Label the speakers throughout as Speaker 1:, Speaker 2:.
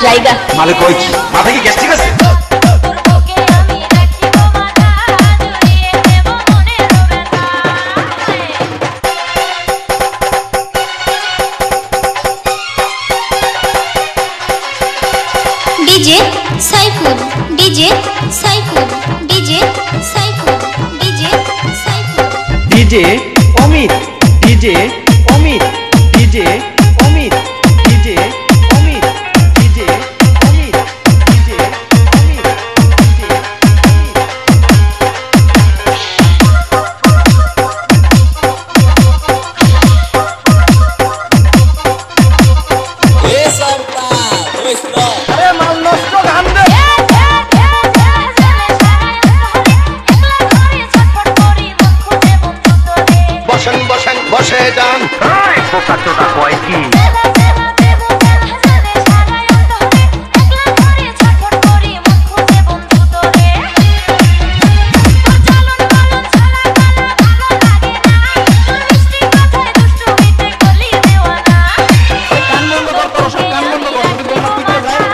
Speaker 1: জায়গা
Speaker 2: মালে কইছি মাথা কি গ্যাস ঠিক আছে?
Speaker 1: DJ Saiful DJ Saiful DJ Saiful DJ Saiful
Speaker 3: DJ Amit DJ Amit DJ Amit DJ Amit DJ Amit DJ Amit DJ
Speaker 4: আরে মাল নষ্ট গান দে বসেন বসেন বসে যান
Speaker 3: পোকা চোদা কয় কি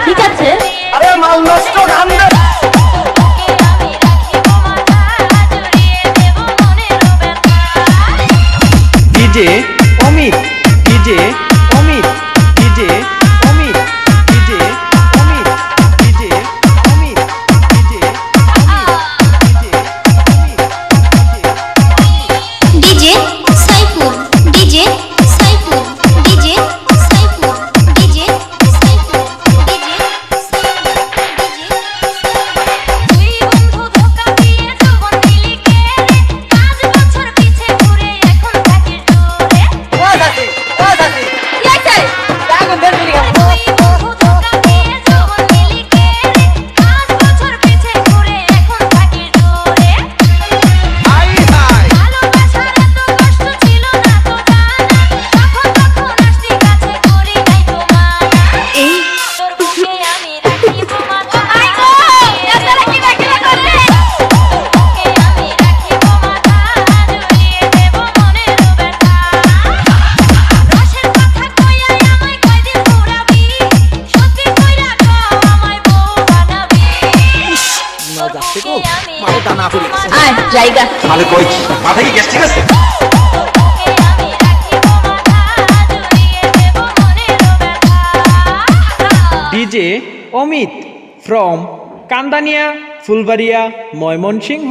Speaker 1: ঠিক আছে
Speaker 4: আরে মাল নষ্ট গান দে
Speaker 3: DJ Amit DJ Amit DJ Amit DJ Amit DJ Amit DJ
Speaker 1: DJ Saiful DJ Saiful DJ Saiful DJ Saiful DJ দুই বন্ধু ধোকা দিয়ে জীবন দিলি কে রে 5 বছর পিছে ঘুরে এখন থাকিস দূরে
Speaker 4: ও দাদি
Speaker 1: কি আছে
Speaker 4: আগুন ধরে দিলি
Speaker 1: দুই বন্ধু ধোকা দিয়ে জীবন দিলি কে রে 5 বছর পিছে ঘুরে এখন থাকিস দূরে
Speaker 4: হাই হাই
Speaker 1: ভালোবাসার এত কষ্ট ছিল না তো জানা তখন আসতি কাছে করি নাই তো মানা এই তোর বুকে আমি রাখিব মাথা আই গো রাস্তা কি রাখিলা করে বুকে আমি রাখিব মাথা জড়িয়ে দেব মনের ব্যথা রসের কথা কইয়া আমায় কয়দিন ঘুরাবি সত্যি কইরা কও আমায় বউ বানাবি তোর বুকে আমি
Speaker 4: মালে দানা পড়ে গেছে
Speaker 1: আয় জায়গা
Speaker 2: মালে কইছি মাথা কি গ্যাস ঠিক আছে?
Speaker 3: DJ Amit from Kandania Phulbaria Mymensingh